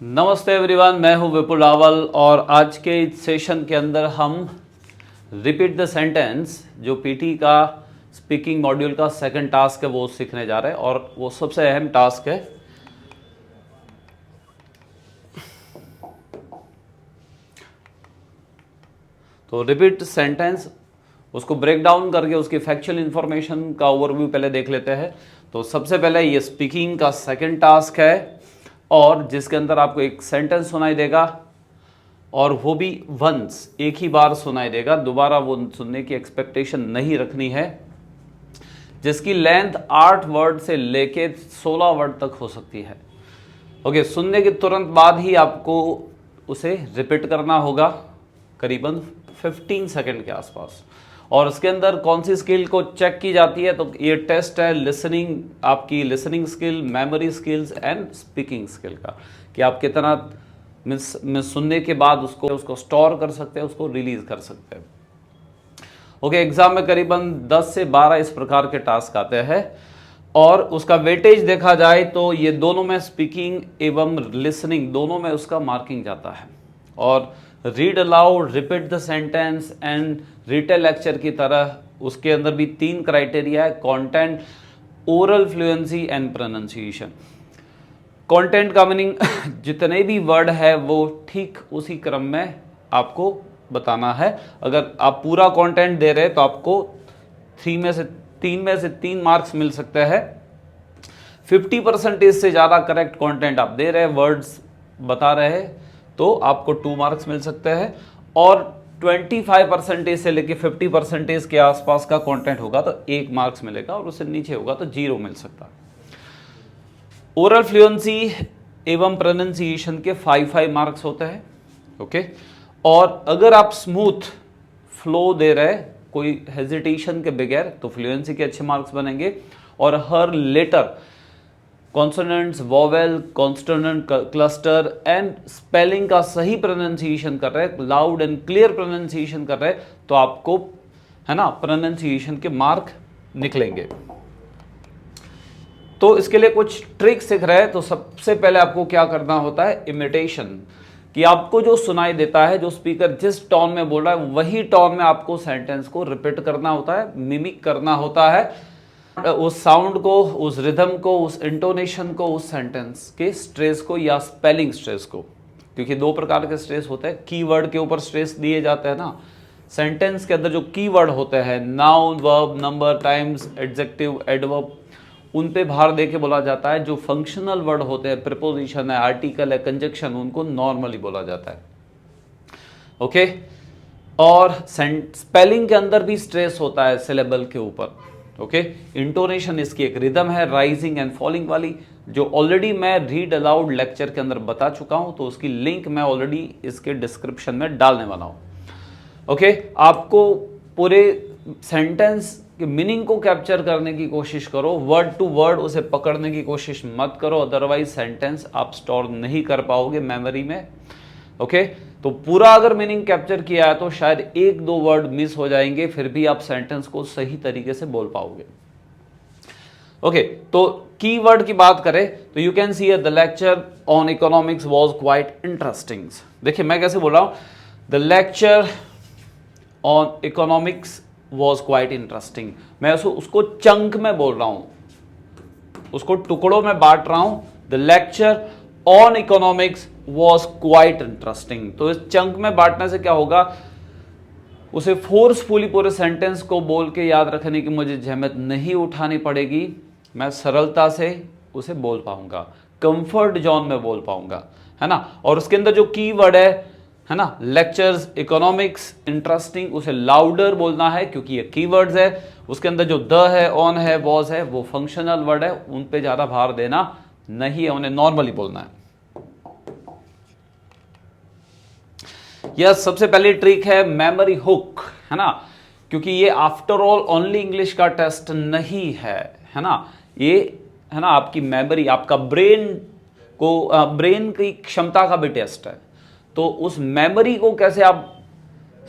नमस्ते एवरीवन, मैं हूं विपुल रावल और आज के सेशन के अंदर हम रिपीट द सेंटेंस जो पीटी का स्पीकिंग मॉड्यूल का सेकंड टास्क है वो सीखने जा रहे हैं और वो सबसे अहम टास्क है। तो रिपीट सेंटेंस, उसको ब्रेक डाउन करके उसकी फैक्चुअल इंफॉर्मेशन का ओवरव्यू पहले देख लेते हैं। तो सबसे पहले ये स्पीकिंग का सेकंड टास्क है और जिसके अंदर आपको एक सेंटेंस सुनाई देगा और वो भी वंस, एक ही बार सुनाई देगा, दोबारा वो सुनने की एक्सपेक्टेशन नहीं रखनी है, जिसकी लेंथ 8 वर्ड से लेके 16 वर्ड तक हो सकती है। ओके, सुनने के तुरंत बाद ही आपको उसे रिपीट करना होगा करीबन 15 सेकंड के आसपास। और उसके अंदर कौन सी स्किल को चेक की जाती है, तो ये टेस्ट है लिसनिंग, आपकी listening skill, memory skills and speaking skill का, कि आप कितना सुनने के बाद उसको स्टोर कर सकते हैं, उसको रिलीज कर सकते हैं। ओके, एग्जाम में करीबन 10 से 12 इस प्रकार के टास्क आते हैं और उसका वेटेज देखा जाए तो ये दोनों में, स्पीकिंग एवं लिसनिंग दोनों में उसका मार्किंग जाता है। और read aloud, repeat the sentence and retail lecture की तरह उसके अंदर भी 3 क्राइटेरिया है: content, oral fluency and pronunciation. Content का मीनिंग जितने भी वर्ड है वो ठीक उसी क्रम में आपको बताना है। अगर आप पूरा कंटेंट दे रहे हैं तो आपको 3 में से 3 मार्क्स मिल सकते हैं। 50% से ज़्यादा करेक्ट कंटेंट आप दे रहे हैं, वर्ड्स बता रहे हैं, तो आपको 2 मार्क्स मिल सकते हैं। और 25% से लेके 50% के आसपास का कंटेंट होगा तो 1 मार्क्स मिलेगा और उससे नीचे होगा तो 0 मिल सकता है। ओरल फ्लुएंसी एवं प्रोनाउंसिएशन के 5 मार्क्स होते हैं। ओके, और अगर आप स्मूथ फ्लो दे रहे हैं, कोई हेजिटेशन के बगैर, तो फ्लुएंसी के अच्छे मार्क्स बनेंगे। और हर letter, consonants, vowel, consonant cluster and spelling का सही प्रोनाउंसिएशन कर रहे हैं, लाउड एंड क्लियर प्रोनाउंसिएशन कर रहे हैं, तो आपको, है ना, प्रोनाउंसिएशन के मार्क निकलेंगे। तो इसके लिए कुछ ट्रिक सीख रहे हैं। तो सबसे पहले आपको क्या करना होता है, इमिटेशन, कि आपको जो सुनाई देता है, जो स्पीकर जिस टोन में बोल रहा है वही टोन में आपको सेंटेंस को रिपीट करना होता है, मिमिक करना होता है, उस साउंड को, उस रिदम को, उस इंटोनेशन को, उस सेंटेंस के स्ट्रेस को या स्पेलिंग स्ट्रेस को। क्योंकि 2 प्रकार के स्ट्रेस होते हैं। कीवर्ड के ऊपर स्ट्रेस दिए जाते हैं ना, सेंटेंस के अंदर जो कीवर्ड होते हैं, noun, verb, number, times, adjective, adverb, उन पे भार दे के बोला जाता है। जो फंक्शनल वर्ड होते हैं, प्रीपोजिशन है, आर्टिकल है, कंजक्शन, उनको नॉर्मली बोला जाता है। ओके, और स्पेलिंग के अंदर भी स्ट्रेस होता है सिलेबल के ऊपर। ओके, इंटोनेशन इसकी एक रिदम है, राइजिंग एंड फॉलिंग वाली, जो ऑलरेडी मैं रीड अलाउड लेक्चर के अंदर बता चुका हूं, तो उसकी लिंक मैं ऑलरेडी इसके डिस्क्रिप्शन में डालने वाला हूं। ओके, आपको पूरे सेंटेंस के मीनिंग को कैप्चर करने की कोशिश करो, वर्ड टू वर्ड उसे पकड़ने की कोशिश मत करो, अदरवाइज सेंटेंस आप स्टोर नहीं कर पाओगे मेमोरी में। ओके, तो पूरा अगर मीनिंग कैप्चर किया है तो शायद 1-2 वर्ड मिस हो जाएंगे, फिर भी आप सेंटेंस को सही तरीके से बोल पाओगे। ओके, तो कीवर्ड की बात करें तो you can see the lecture on economics was quite interesting. देखिए मैं कैसे बोल रहा हूं, the lecture on economics was quite interesting. मैं उसको चंक में बोल रहा हूं, उसको टुकड़ों में बांट रहा हूं। The lecture on economics was quite interesting. तो इस चंक में बांटने से क्या होगा, उसे फोर्सफुली पूरे सेंटेंस को बोल के याद रखने की मुझे जहमत नहीं उठानी पड़ेगी, मैं सरलता से उसे बोल पाऊंगा, कंफर्ट जोन में बोल पाऊंगा, है ना। और उसके अंदर जो कीवर्ड है ना, लेक्चर्स, इकोनॉमिक्स, इंटरेस्टिंग, उसे लाउडर बोलना है क्योंकि ये कीवर्ड्स है। उसके अंदर जो द है, ऑन है, वॉज है, वो फंक्शनल वर्ड है, उन पे ज्यादा भार देना नहीं है, उन्हें नॉर्मली बोलना है। यह सबसे पहली ट्रिक है मेमोरी हुक, है ना, क्योंकि ये आफ्टर ऑल ओनली इंग्लिश का टेस्ट नहीं है, है ना। ये, है ना, आपकी मेमोरी, आपका ब्रेन की क्षमता का भी टेस्ट है। तो उस मेमोरी को कैसे आप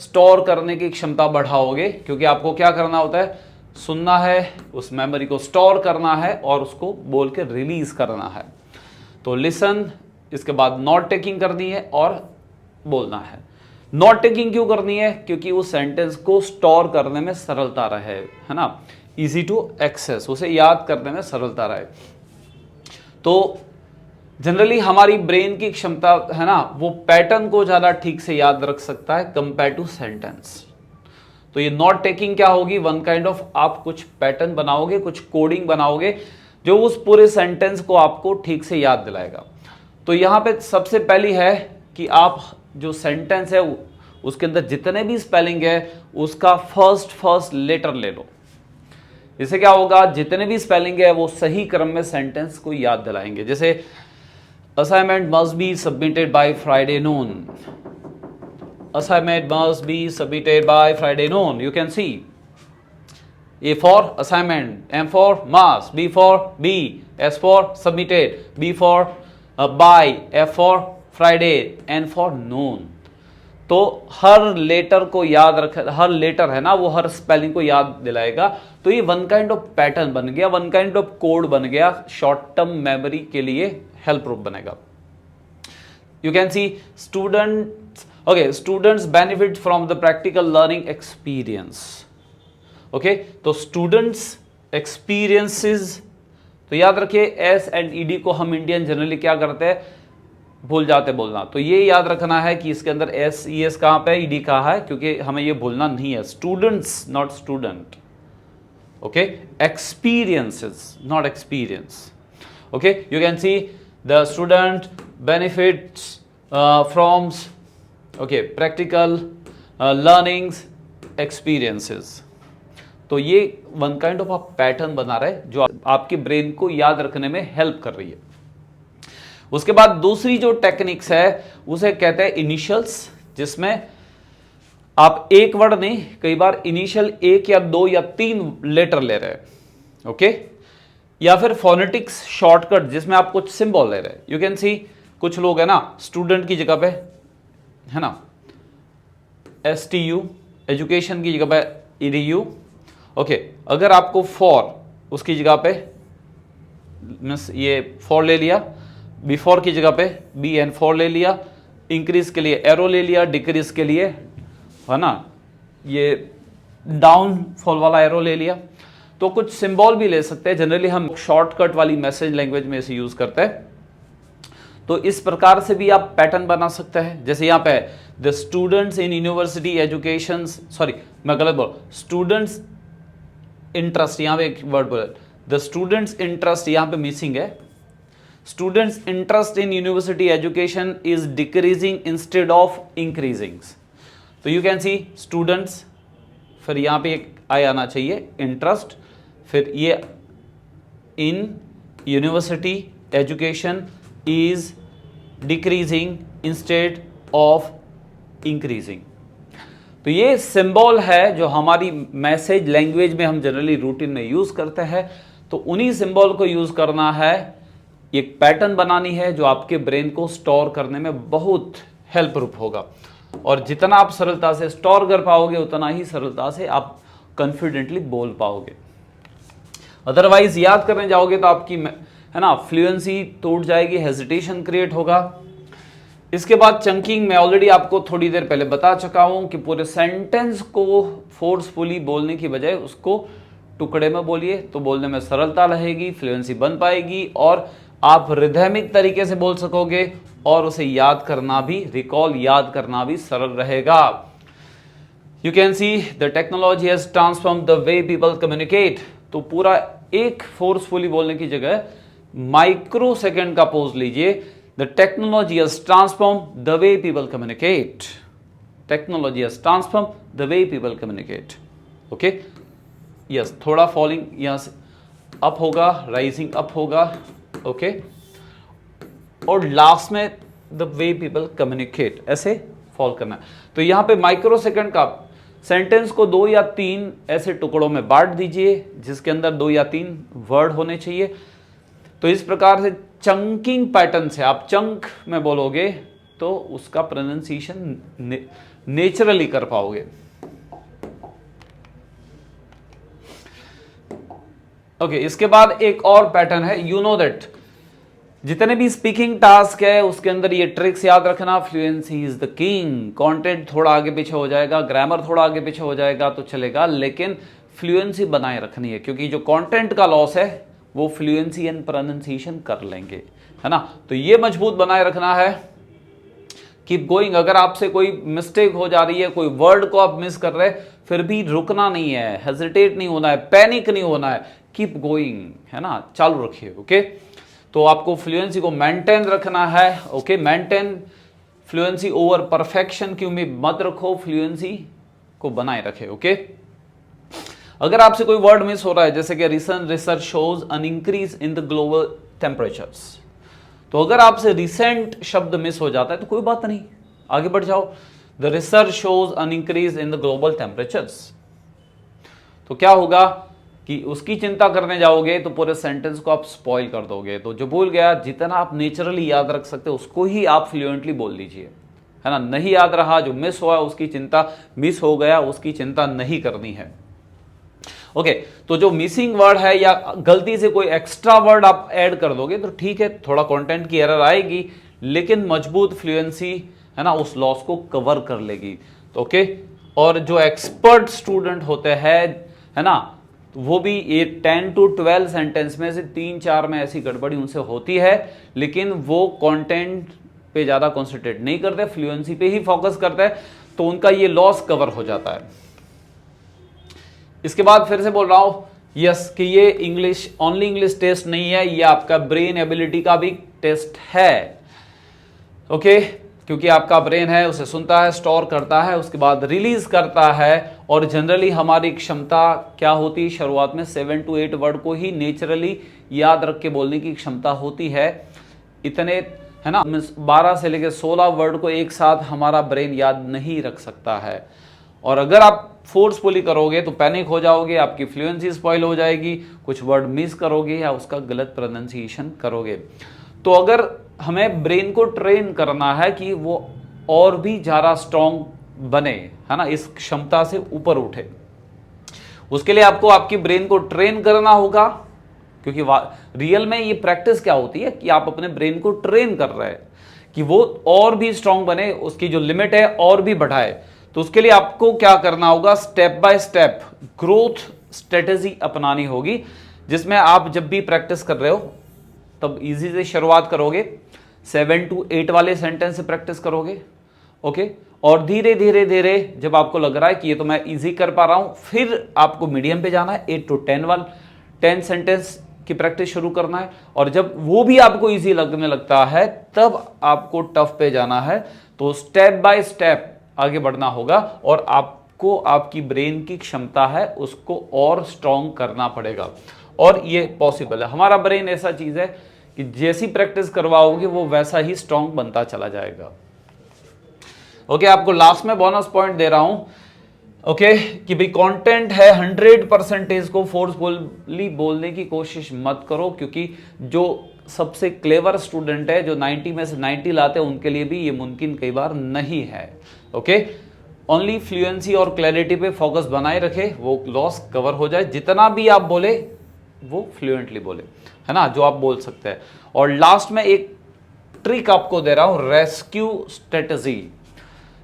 स्टोर करने की क्षमता बढ़ाओगे, क्योंकि आपको क्या करना होता है, सुनना है, उस मेमोरी को स्टोर करना है और उसको बोल के रिलीज करना है। तो लिसन, इसके बाद नॉट टेकिंग करनी है और बोलना है। नॉट टेकिंग क्यों करनी है? क्योंकि उस सेंटेंस को स्टोर करने में सरलता रहे, है ना, इजी टू एक्सेस, उसे याद करने में सरलता रहे। तो जनरली हमारी ब्रेन की क्षमता है ना, वो पैटर्न को ज्यादा ठीक से याद रख सकता है कंपेयर टू सेंटेंस। तो ये नॉट टेकिंग क्या होगी? वन काइंड ऑफ आप कुछ पैटर्न बनाओगे, कुछ कोडिंग बनाओगे जो उस पूरे सेंटेंस को आपको ठीक से याद दिलाएगा। तो यहां पे सबसे पहली है कि आप जो सेंटेंस है उसके अंदर जितने भी स्पेलिंग है उसका फर्स्ट लेटर ले लो। इससे क्या होगा? जितने भी स्पेलिंग है वो सही क्रम में सेंटेंस को याद दिलाएंगे। जैसे assignment must be submitted by Friday noon, assignment must be submitted by Friday noon. You can see A for assignment, M for must, B for B, S for submitted, B for by, F for Friday, N for noon. तो हर letter को याद रख, हर letter है ना वो हर spelling को याद दिलाएगा। तो ये वन काइंड ऑफ पैटर्न बन गया, वन काइंड ऑफ कोड बन गया, शॉर्ट टर्म मेमोरी के लिए हेल्प प्रूफ बनेगा। You can see students benefit from the practical learning experience. Okay, तो students experiences, तो याद रखिए S and ED को हम इंडियन जनरली क्या करते हैं? भूल जाते बोलना। तो ये याद रखना है कि इसके अंदर S ES कहाँ पे है, ED कहाँ है, क्योंकि हमें ये भूलना नहीं है। Students not student. Okay, experiences not experience. Okay, you can see the student benefits from practical learnings experiences. तो ये वन काइंड ऑफ आप पैटर्न बना रहे जो आपके ब्रेन को याद रखने में हेल्प कर रही है। उसके बाद दूसरी जो टेक्निक्स है उसे कहते हैं इनिशियल्स, जिसमें आप एक वर्ड नहीं, कई बार इनिशियल एक या दो या तीन लेटर ले रहे हैं। ओके, या फिर फोनेटिक्स शॉर्टकट जिसमें आप कुछ सिंबल ले रहे हैं। यू कैन सी कुछ लोग है ना स्टूडेंट की जगह पे है ना STU, एजुकेशन की जगह पे EDU। ओके, अगर आपको फॉर उसकी जगह पे मीन्स ये फॉर ले लिया, बिफोर की जगह पे BN4 ले लिया, इंक्रीज के लिए एरो ले लिया, डिक्रीज के लिए है ना ये डाउन फॉल वाला एरो ले लिया। तो कुछ सिंबल भी ले सकते हैं, जनरली हम शॉर्टकट वाली मैसेज लैंग्वेज में इसे यूज करते हैं। तो इस प्रकार से भी आप पैटर्न बना सकते हैं। जैसे यहाँ पे the students in university education, sorry मैं गलत बोल, स्टूडेंट्स इंटरेस्ट, यहाँ पे एक वर्ड बोला, द स्टूडेंट्स इंटरेस्ट यहाँ पे मिसिंग है। Students interest in university education is decreasing instead of increasing. तो यू कैन सी स्टूडेंट्स, फिर यहाँ पे एक आई आना चाहिए इंटरेस्ट, फिर ये in university education is decreasing instead of increasing. तो ये सिंबल है जो हमारी मैसेज लैंग्वेज में हम जनरली रूटीन में यूज करते हैं। तो उन्हीं सिंबल को यूज करना है, एक पैटर्न बनानी है जो आपके ब्रेन को स्टोर करने में बहुत हेल्पफुल होगा। और जितना आप सरलता से स्टोर कर पाओगे उतना ही सरलता से आप कॉन्फिडेंटली बोल पाओगे। अदरवाइज याद करने जाओगे तो आपकी है ना फ्लुएंसी टूट जाएगी, हेजिटेशन क्रिएट होगा। इसके बाद चंकिंग, मैं ऑलरेडी आपको थोड़ी देर पहले बता चुका हूं कि पूरे सेंटेंस को फोर्सफुली बोलने की बजाय उसको टुकड़े में बोलिए, तो बोलने में सरलता रहेगी, फ्लुएंसी बन पाएगी और आप रिदमिक तरीके से बोल सकोगे और उसे याद करना भी, रिकॉल याद करना भी सरल रहेगा। You can see the technology has transformed the way people communicate। तो पूरा एक फोर्सफुली बोलने की जगह माइक्रो सेकेंड का पॉज लीजिए। The technology has transformed the way people communicate। Technology has transformed the way people communicate। Okay? Yes, थोड़ा falling यहाँ से अप होगा, राइजिंग अप होगा। ओके, और लास्ट में द वे पीपल कम्युनिकेट, ऐसे फॉल करना है। तो यहाँ पे माइक्रो सेकेंड का सेंटेंस को 2 या 3 ऐसे टुकड़ों में बांट दीजिए जिसके अंदर 2 या 3 वर्ड होने चाहिए। तो इस प्रकार से चंकिंग पैटर्न से आप चंक में बोलोगे तो उसका प्रोनाउंसिएशन नेचुरली कर पाओगे। ओके, इसके बाद एक और पैटर्न है, यू नो दैट जितने भी स्पीकिंग टास्क है उसके अंदर ये ट्रिक्स याद रखना। Fluency is the king. Content थोड़ा आगे पीछे हो जाएगा, ग्रामर थोड़ा आगे पीछे हो जाएगा तो चलेगा, लेकिन फ्लुएंसी बनाए रखनी है, क्योंकि जो कंटेंट का लॉस है वो फ्लुएंसी एंड प्रोनाउंसिएशन कर लेंगे, है ना। तो ये मजबूत बनाए रखना है। Keep going. अगर आपसे कोई मिस्टेक हो जा रही है, कोई वर्ड को आप मिस कर रहे हैं, फिर भी रुकना नहीं है, हेजिटेट नहीं होना है, पैनिक नहीं होना है, कीप गोइंग, है ना, चालू रखिए। ओके, तो आपको फ्लुएंसी को मेंटेन रखना है। Okay, maintain fluency over perfection की उम्मीद मत रखो, फ्लुएंसी को बनाए रखे। ओके, अगर आपसे कोई वर्ड मिस हो रहा है, जैसे कि recent research shows an increase in the global temperatures, तो अगर आपसे रिसेंट शब्द मिस हो जाता है तो कोई बात नहीं, आगे बढ़ जाओ। The research shows an increase in the global temperatures, तो क्या होगा कि उसकी चिंता करने जाओगे तो पूरे सेंटेंस को आप स्पॉइल कर दोगे। तो जो भूल गया, जितना आप नेचुरली याद रख सकते हो उसको ही आप फ्लुएंटली बोल दीजिए, है ना। नहीं याद रहा, जो मिस हुआ उसकी चिंता, मिस हो गया उसकी चिंता नहीं करनी है। ओके, तो जो मिसिंग वर्ड है या गलती से कोई एक्स्ट्रा वर्ड आप ऐड कर दोगे तो ठीक है, थोड़ा कंटेंट की एरर आएगी, लेकिन मजबूत फ्लुएंसी, है ना, उस लॉस को कवर कर लेगी। तो ओके, और जो एक्सपर्ट स्टूडेंट होते हैं, है ना, वो भी ये 10 to 12 सेंटेंस में से 3-4 में ऐसी गड़बड़ी उनसे होती है, लेकिन वो कंटेंट पे ज्यादा कॉन्सेंट्रेट नहीं करते, फ्लुएंसी पे ही फोकस करते हैं, तो उनका ये लॉस कवर हो जाता है। इसके बाद फिर से बोल रहा हूं यस कि ये इंग्लिश ओनली इंग्लिश टेस्ट नहीं है, ये आपका ब्रेन एबिलिटी का भी टेस्ट है। ओके, क्योंकि आपका ब्रेन है, उसे सुनता है, स्टोर करता है, उसके बाद रिलीज करता है। और जनरली हमारी क्षमता क्या होती है, शुरुआत में 7 to 8 वर्ड को ही नेचुरली याद रख के बोलने की क्षमता होती है। इतने, है ना, 12 से लेकर 16 वर्ड को एक साथ हमारा ब्रेन याद नहीं रख सकता है। और अगर आप फोर्सफुली करोगे तो पैनिक हो जाओगे, आपकी फ्लुएंसी स्पॉइल हो जाएगी, कुछ वर्ड मिस करोगे या उसका गलत प्रोनाउंसिएशन करोगे। तो अगर हमें ब्रेन को ट्रेन करना है कि वो और भी ज़्यादा स्ट्रांग बने, है ना, इस क्षमता से ऊपर उठे, उसके लिए आपको आपकी ब्रेन को ट्रेन करना होगा। क्योंकि रियल में ये प्रैक्टिस क्या होती है कि आप अपने ब्रेन को ट्रेन कर रहे हैं कि वो और भी स्ट्रांग बने, उसकी जो लिमिट है और भी बढ़ाए। तो उसके लिए आपको क्या करना होगा, step by step growth strategy अपनानी होगी, जिसमें आप जब भी प्रैक्टिस कर रहे हो तब इजी से शुरुआत करोगे, 7 to 8 वाले सेंटेंस से प्रैक्टिस करोगे। ओके, और धीरे धीरे धीरे जब आपको लग रहा है कि ये तो मैं इजी कर पा रहा हूं, फिर आपको मीडियम पे जाना है, 8 to 10 सेंटेंस की प्रैक्टिस शुरू करना है। और जब वो भी आपको इजी लगने लगता है तब आपको टफ पे जाना है। तो स्टेप बाय स्टेप आगे बढ़ना होगा और आपको आपकी ब्रेन की क्षमता है उसको और स्ट्रांग करना पड़ेगा, और ये पॉसिबल है। हमारा ब्रेन ऐसा चीज है कि जैसी प्रैक्टिस करवाओगे वो वैसा ही स्ट्रांग बनता चला जाएगा। ओके, आपको लास्ट में बोनस पॉइंट दे रहा हूं, ओके, कि भाई कंटेंट है 100% को फोर्सफुली बोलने की कोशिश मत करो, क्योंकि जो सबसे क्लेवर स्टूडेंट है, जो 90 में से 90 लाते हैं, उनके लिए भी ये मुमकिन कई बार नहीं है। ओके, ओनली फ्लुएंसी और क्लैरिटी पे फोकस बनाए रखे, वो लॉस कवर हो जाए। जितना भी आप बोले वो फ्लुएंटली बोले, है ना, जो आप बोल सकते हैं। और लास्ट में एक ट्रिक आपको दे रहा हूं, रेस्क्यू स्ट्रेटजी,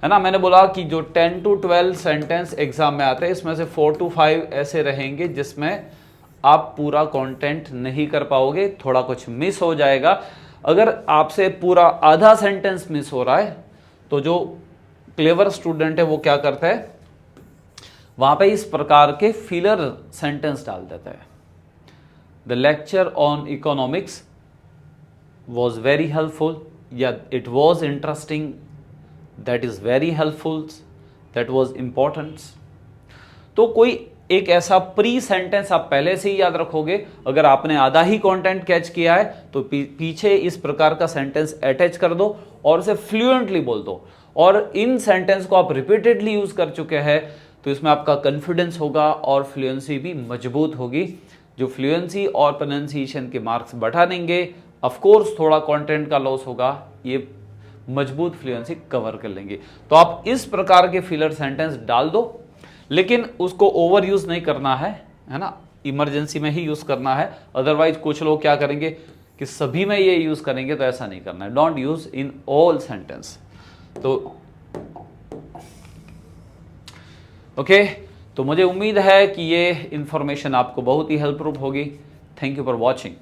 है ना। मैंने बोला कि जो 10 to 12 सेंटेंस एग्जाम में आते हैं, इसमें से 4 to 5 ऐसे रहेंगे जिसमें आप पूरा कंटेंट नहीं कर पाओगे, थोड़ा कुछ मिस हो जाएगा। अगर आपसे पूरा आधा सेंटेंस मिस हो रहा है तो जो क्लेवर स्टूडेंट है वो क्या करता है, वहां पे इस प्रकार के फिलर सेंटेंस डाल देता है। The lecture on economics was very helpful, या it was interesting, that is very helpful, that was important. तो कोई एक ऐसा प्री सेंटेंस आप पहले से ही याद रखोगे। अगर आपने आधा ही कंटेंट कैच किया है तो पीछे इस प्रकार का सेंटेंस अटैच कर दो और उसे फ्लुएंटली बोल दो। और इन सेंटेंस को आप रिपीटेडली यूज कर चुके हैं तो इसमें आपका कॉन्फिडेंस होगा और फ्लुएंसी भी मजबूत होगी, जो फ्लुएंसी और प्रोनाउंसिएशन के मार्क्स बढ़ा देंगे। ऑफ कोर्स थोड़ा कंटेंट का लॉस होगा, ये मजबूत फ्लुएंसी कवर कर लेंगे। तो आप इस प्रकार के फिलर सेंटेंस डाल दो, लेकिन उसको ओवर यूज नहीं करना है ना, इमरजेंसी में ही यूज करना है। अदरवाइज कुछ लोग क्या करेंगे कि सभी में ये यूज करेंगे, तो ऐसा नहीं करना है। Don't use in all sentence. तो ओके, तो मुझे उम्मीद है कि ये इंफॉर्मेशन आपको बहुत ही हेल्पफुल होगी। Thank you for watching.